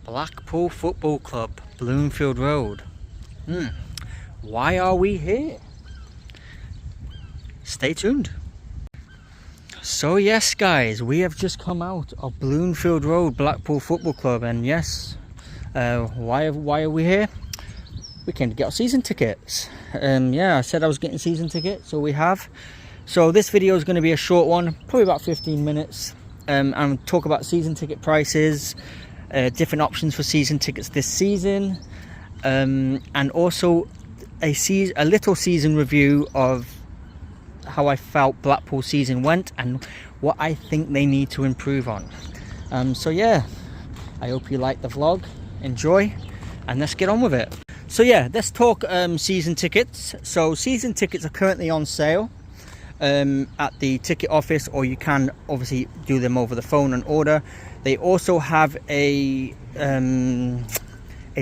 Blackpool Football Club, Bloomfield Road. Why are we here? Stay tuned. So yes guys, we have just come out of Bloomfield Road, Blackpool Football Club, and yes, why are we here? We came to get our season tickets. Yeah, I said I was getting season tickets, so we have. So this video is going to be a short one, probably about 15 minutes, and talk about season ticket prices, different options for season tickets this season, and also a little season review of how I felt Blackpool season went and what I think they need to improve on. So yeah, I hope you like the vlog, enjoy, and let's get on with it. So yeah, let's talk season tickets. So season tickets are currently on sale at the ticket office, or you can obviously do them over the phone and order. They also have a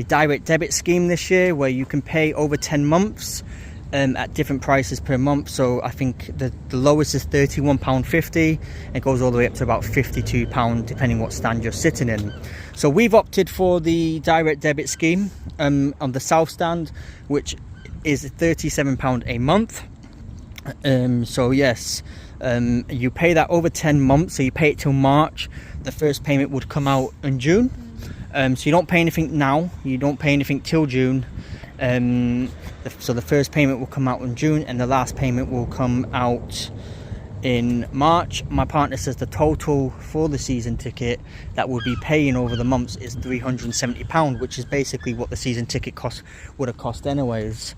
direct debit scheme this year where you can pay over 10 months at different prices per month. So I think the lowest is £31.50. It goes all the way up to about £52 depending what stand you're sitting in. So we've opted for the direct debit scheme on the south stand, which is £37 a month. So yes, you pay that over 10 months, so you pay it till March. The first payment would come out in June. So you don't pay anything now, you don't pay anything till June. So the first payment will come out in June and the last payment will come out in March. My partner says the total for the season ticket that we'll be paying over the months is £370, which is basically what the season ticket would have cost anyways.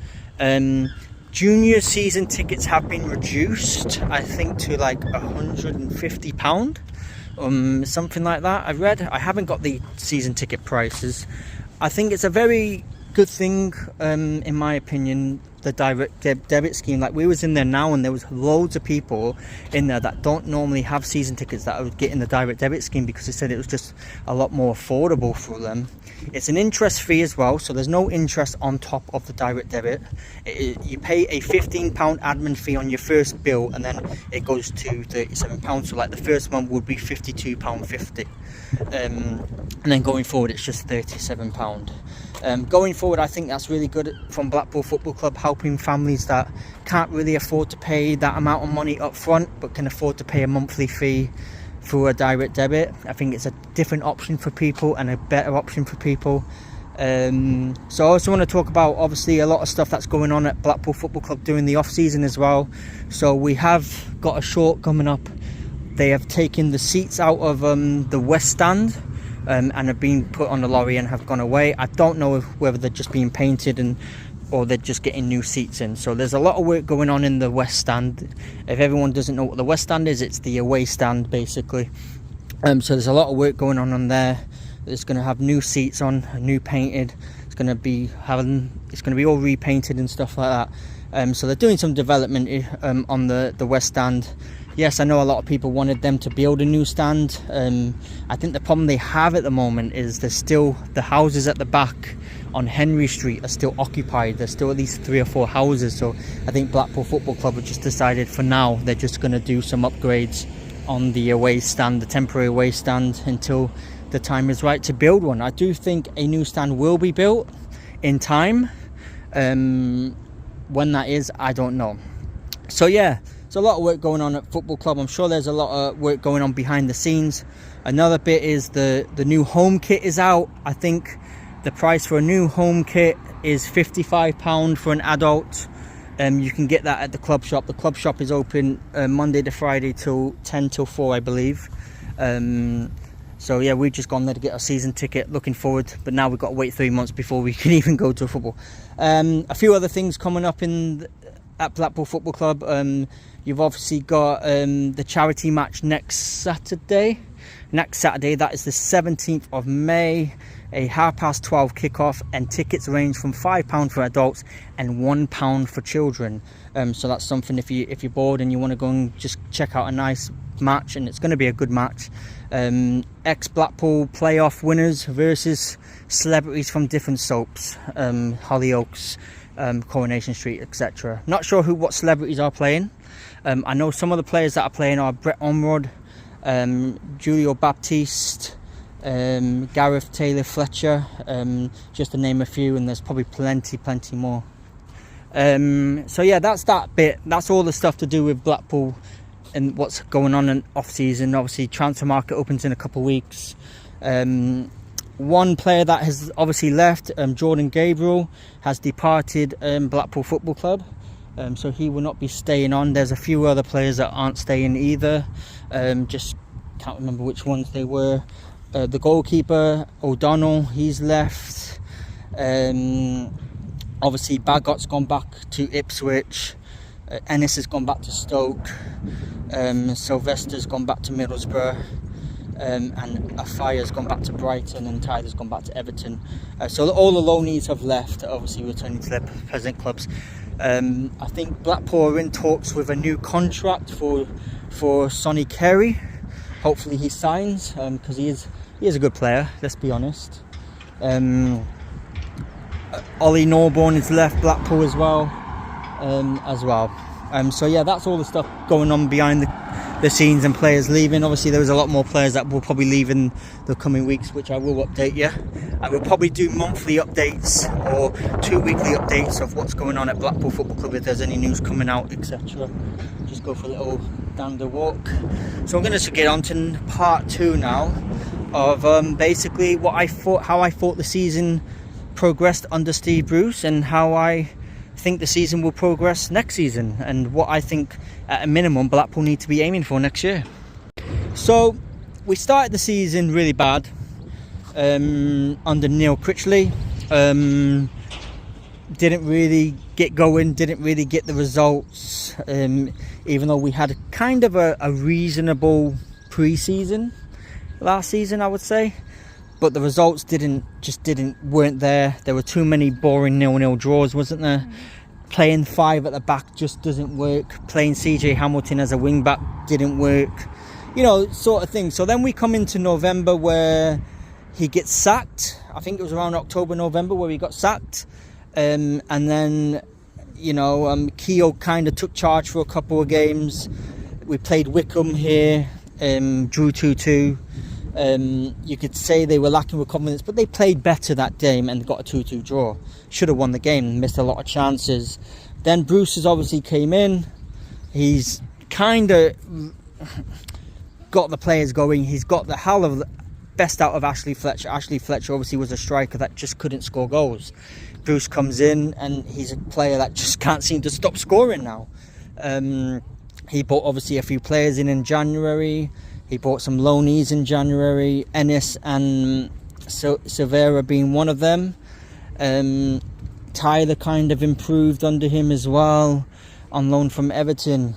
Junior season tickets have been reduced, I think, to like £150, something like that. I read. I haven't got the season ticket prices. I think it's a very good thing, in my opinion, the direct debit scheme. Like, we was in there now and there was loads of people in there that don't normally have season tickets that would get in the direct debit scheme, because they said it was just a lot more affordable for them. It's an interest free as well, so there's no interest on top of the direct debit. You pay a £15 admin fee on your first bill, and then it goes to £37. So like the first month would be £52.50, and then going forward it's just £37. Going forward, I think that's really good from Blackpool Football Club, helping families that can't really afford to pay that amount of money up front but can afford to pay a monthly fee through a direct debit. I think it's a different option for people and a better option for people. So I also want to talk about, obviously, a lot of stuff that's going on at Blackpool Football Club during the off season as well. So we have got a short coming up. They have taken the seats out of the west stand, and have been put on the lorry and have gone away. I don't know whether they're just being painted or they're just getting new seats in. So there's a lot of work going on in the west stand. If everyone doesn't know what the west stand is, it's the away stand basically. So there's a lot of work going on there. It's going to have new seats on, new painted. It's going to be all repainted and stuff like that. So they're doing some development on the west stand. Yes, I know a lot of people wanted them to build a new stand. I think the problem they have at the moment is there's still the houses at the back on Henry Street are still occupied. There's still at least 3 or 4 houses. So I think Blackpool Football Club have just decided for now they're just going to do some upgrades on the away stand, the temporary away stand, until the time is right to build one. I do think a new stand will be built in time. When that is, I don't know. So yeah, there's a lot of work going on at Football Club. I'm sure there's a lot of work going on behind the scenes. Another bit is the new home kit is out. I think the price for a new home kit is £55 for an adult. You can get that at the club shop. The club shop is open Monday to Friday till 10 till 4, I believe. So yeah, we've just gone there to get our season ticket, looking forward, but now we've got to wait 3 months before we can even go to football. A few other things coming up at Blackpool Football Club. You've obviously got the charity match next Saturday, that is the 17th of May, a 12:30 kickoff, and tickets range from £5 for adults and £1 for children. So that's something, if you're bored and you want to go and just check out a nice match, and it's going to be a good match. Ex-Blackpool playoff winners versus celebrities from different soaps, Hollyoaks, Coronation Street, etc. Not sure what celebrities are playing. I know some of the players that are playing are Brett Ormrod, Julio Baptiste, Gareth Taylor Fletcher, just to name a few, and there's probably plenty more. So yeah, that's that bit. That's all the stuff to do with Blackpool and what's going on in off season. Obviously transfer market opens in a couple of weeks. One player that has obviously left, Jordan Gabriel, has departed Blackpool Football Club, so he will not be staying on. There's a few other players that aren't staying either, just can't remember which ones they were. The goalkeeper O'Donnell, he's left. Obviously Bagot's gone back to Ipswich, Ennis has gone back to Stoke, Sylvester's gone back to Middlesbrough, and Afaya's gone back to Brighton, and Tyler's gone back to Everton. So all the loanees have left, obviously returning to their present clubs. I think Blackpool are in talks with a new contract for Sonny Carey. Hopefully he signs, because he is a good player, let's be honest. Ollie Norborn has left Blackpool as well. So yeah, that's all the stuff going on behind the scenes and players leaving. Obviously there was a lot more players that will probably leave in the coming weeks, which I will update you. I will probably do monthly updates or 2 weekly updates of what's going on at Blackpool Football Club, if there's any news coming out, etc. Just go for a little dander walk. So I'm going to get on to part 2 now of basically how I thought the season progressed under Steve Bruce, and how I think the season will progress next season, and what I think at a minimum Blackpool need to be aiming for next year. So we started the season really bad under Neil Critchley. Didn't really get going, didn't really get the results, even though we had kind of a reasonable pre-season last season, I would say. But the results weren't there. There were too many boring 0-0 draws, wasn't there? Playing 5 at the back just doesn't work. Playing CJ Hamilton as a wing back didn't work. You know, sort of thing. So then we come into November where he gets sacked. I think it was around October, November where he got sacked. And then, you know, Keogh kind of took charge for a couple of games. We played Wickham here, drew 2-2. You could say they were lacking with confidence, but they played better that game and got a 2-2 draw. Should have won the game, missed a lot of chances. Then Bruce has obviously came in. He's kind of got the players going. He's got the hell of the best out of Ashley Fletcher. Ashley Fletcher obviously was a striker that just couldn't score goals. Bruce comes in and he's a player that just can't seem to stop scoring now. He bought obviously a few players in January. He bought some loanees in January, Ennis and Silvera being one of them. Tyler kind of improved under him as well, on loan from Everton.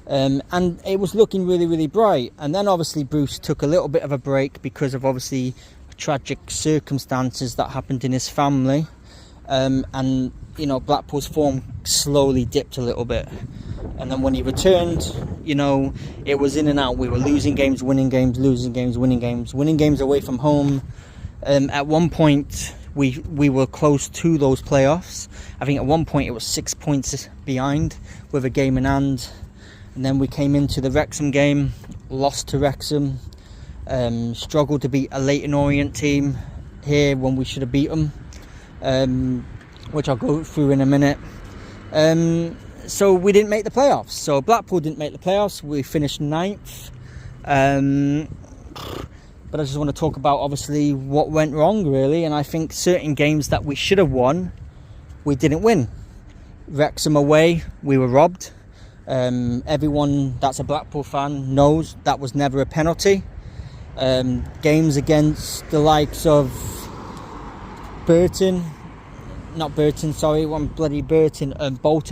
And it was looking really, really bright. And then obviously Bruce took a little bit of a break because of obviously tragic circumstances that happened in his family. And, you know, Blackpool's form slowly dipped a little bit. And then when he returned, you know, it was in and out. We were losing games, winning games, losing games, winning games away from home. At one point, we were close to those playoffs. I think at one point it was 6 points behind with a game in hand. And then we came into the Wrexham game, lost to Wrexham. Struggled to beat a Leyton Orient team here when we should have beat them. Which I'll go through in a minute. So we didn't make the playoffs. So Blackpool didn't make the playoffs. We finished 9th. But I just want to talk about obviously what went wrong really. And I think certain games that we should have won, we didn't win. Wrexham away, we were robbed. Everyone that's a Blackpool fan knows that was never a penalty. Games against the likes of Bolton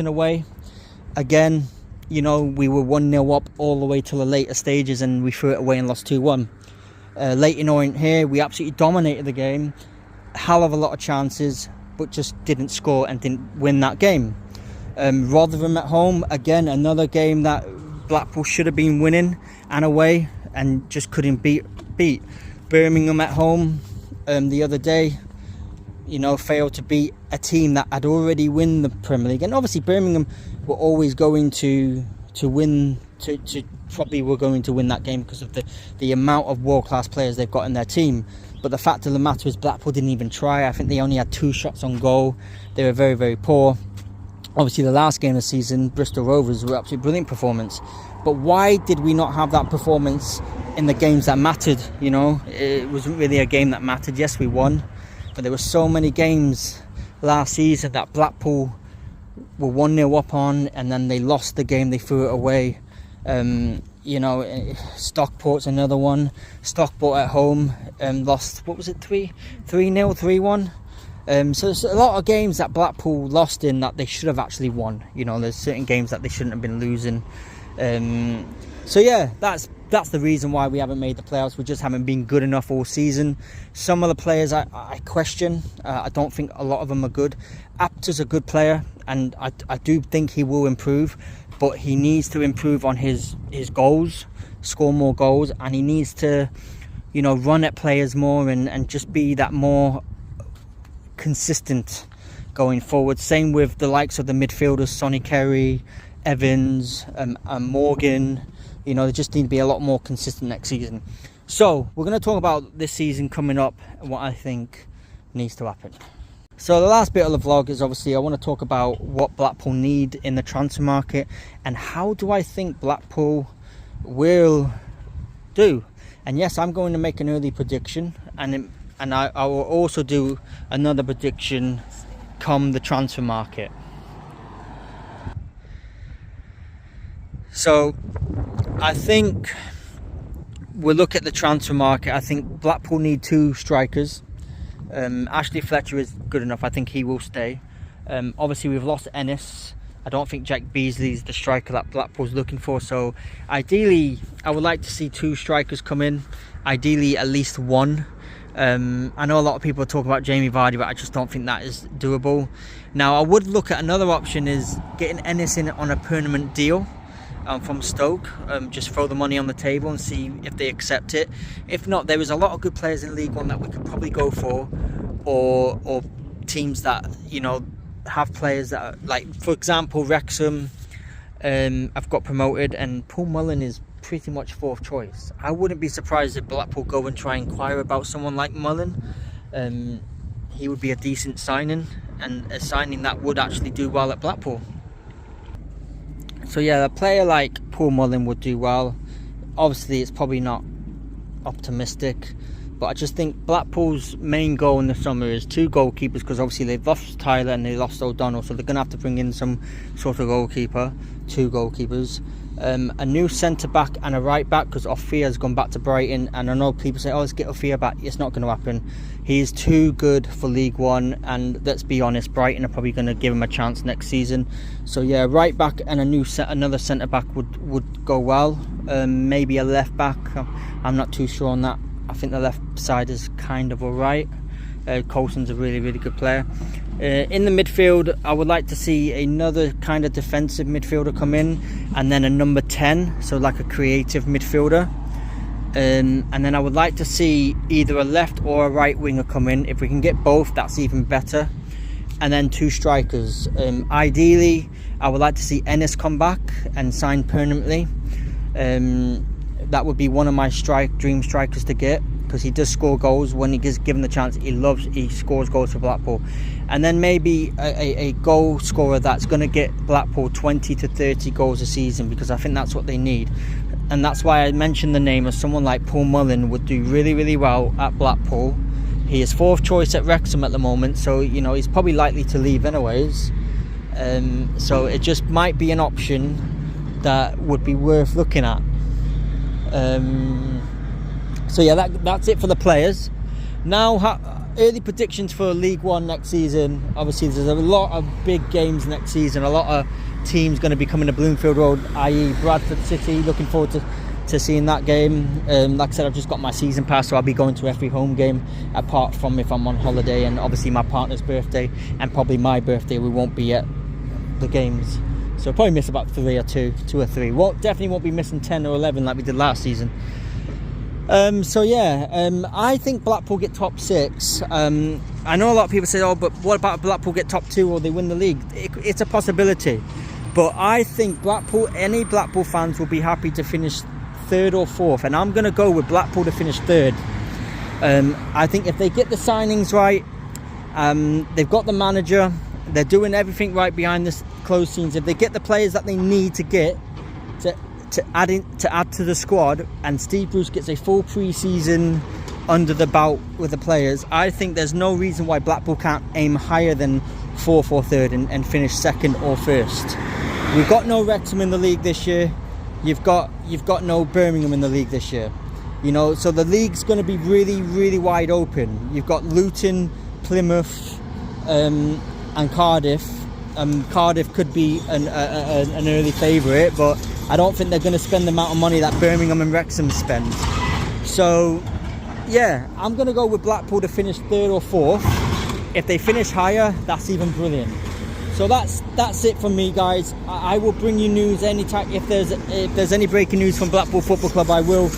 away. Again, you know, we were 1-0 up all the way to the later stages and we threw it away and lost 2-1. Leyton Orient here, we absolutely dominated the game. Hell of a lot of chances, but just didn't score and didn't win that game. Rotherham at home, again, another game that Blackpool should have been winning and away and just couldn't beat. Birmingham at home the other day, you know, failed to beat a team that had already won the Premier League. And obviously Birmingham were always going to to win, to probably were going to win that game because of the amount of world-class players they've got in their team. But the fact of the matter is Blackpool didn't even try. I think they only had 2 shots on goal. They were very, very poor. Obviously, the last game of the season, Bristol Rovers were absolutely brilliant performance. But why did we not have that performance in the games that mattered? You know, it wasn't really a game that mattered. Yes, we won, but there were so many games last season that Blackpool were 1-0 up on, and then they lost the game, they threw it away. You know, Stockport's another one. Stockport at home lost, what was it, 3-0, 3-1? So there's a lot of games that Blackpool lost in that they should have actually won. You know, there's certain games that they shouldn't have been losing. So yeah, that's the reason why we haven't made the playoffs. We just haven't been good enough all season. Some of the players I question. I don't think a lot of them are good. Apter's a good player, and I do think he will improve, but he needs to improve on his goals, score more goals, and he needs to, you know, run at players more and just be that more consistent going forward. Same with the likes of the midfielders, Sonny Kerry, Evans, and Morgan. You know, they just need to be a lot more consistent next season. So we're going to talk about this season coming up and what I think needs to happen. So the last bit of the vlog is obviously I want to talk about what Blackpool need in the transfer market and how do I think Blackpool will do. And yes, I'm going to make an early prediction, and I will also do another prediction come the transfer market. So I think we'll look at the transfer market. I think Blackpool need 2 strikers. Ashley Fletcher is good enough. I think he will stay. Obviously we've lost Ennis. I don't think Jack Beasley is the striker that Blackpool's looking for. So ideally I would like to see 2 strikers come in. Ideally at least 1. I know a lot of people talk about Jamie Vardy, but I just don't think that is doable. Now I would look at another option, is getting Ennis in on a permanent deal from Stoke. Just throw the money on the table and see if they accept it. If not, there is a lot of good players in League One that we could probably go for, or teams that, you know, have players that are, like, for example, Wrexham have got promoted and Paul Mullen is pretty much 4th choice. I wouldn't be surprised if Blackpool go and try and inquire about someone like Mullen. He would be a decent signing, and a signing that would actually do well at Blackpool. So yeah, a player like Paul Mullen would do well. Obviously it's probably not optimistic, but I just think Blackpool's main goal in the summer is 2 goalkeepers, because obviously they've lost Tyler and they lost O'Donnell, so they're going to have to bring in some sort of goalkeeper. 2 goalkeepers, a new centre back and a right back, because Ophir has gone back to Brighton, and I know people say, oh, let's get Ophir back. It's not going to happen. He's too good for League One, and let's be honest, Brighton are probably going to give him a chance next season. So yeah, right back and another centre back would go well. Maybe a left back. I'm not too sure on that. I think the left side is kind of alright. Coulson's a really, really good player. In the midfield, I would like to see another kind of defensive midfielder come in, and then a number 10, so like a creative midfielder. And then I would like to see either a left or a right winger come in. If we can get both, that's even better. And then 2 strikers. Ideally, I would like to see Ennis come back and sign permanently. That would be one of my dream strikers to get, because he does score goals when he gets given the chance. He scores goals for Blackpool. And then maybe a goal scorer that's going to get Blackpool 20 to 30 goals a season, because I think that's what they need. And that's why I mentioned the name of someone like Paul Mullen would do really, really well at Blackpool. He is 4th choice at Wrexham at the moment, so you know he's probably likely to leave anyways. So it just might be an option that would be worth looking at. So yeah, that's it for the players. Now, early predictions for League One next season. Obviously there's a lot of big games next season, a lot of teams going to be coming to Bloomfield Road, i.e. Bradford City. Looking forward to seeing that game. Like I said, I've just got my season pass, so I'll be going to every home game, apart from if I'm on holiday, and obviously my partner's birthday and probably my birthday, we won't be at the games. So probably miss about 2 or 3. Definitely won't be missing 10 or 11 like we did last season. So yeah, I think Blackpool get top 6. I know a lot of people say, oh, but what about Blackpool get top 2 or they win the league? It's a possibility. But I think any Blackpool fans will be happy to finish 3rd or 4th, and I'm going to go with Blackpool to finish 3rd. I think if they get the signings right, they've got the manager, they're doing everything right behind the closed scenes. If they get the players that they need to get to add to the squad, and Steve Bruce gets a full pre-season under the belt with the players, I think there's no reason why Blackpool can't aim higher than 4th or 3rd and finish 2nd or 1st. We've got no Wrexham in the league this year. You've got no Birmingham in the league this year. You know, so the league's going to be really, really wide open. You've got Luton, Plymouth, and Cardiff. Cardiff could be an early favourite, but I don't think they're going to spend the amount of money that Birmingham and Wrexham spend. So, yeah, I'm going to go with Blackpool to finish 3rd or 4th. If they finish higher, that's even brilliant. So that's it from me, guys. I will bring you news anytime. If there's any breaking news from Blackpool Football Club, I will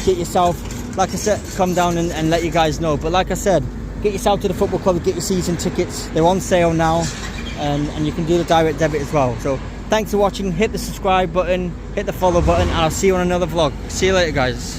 get yourself, like I said, come down and let you guys know. But like I said, get yourself to the football club, get your season tickets. They're on sale now, and you can do the direct debit as well. So thanks for watching. Hit the subscribe button, hit the follow button, and I'll see you on another vlog. See you later, guys.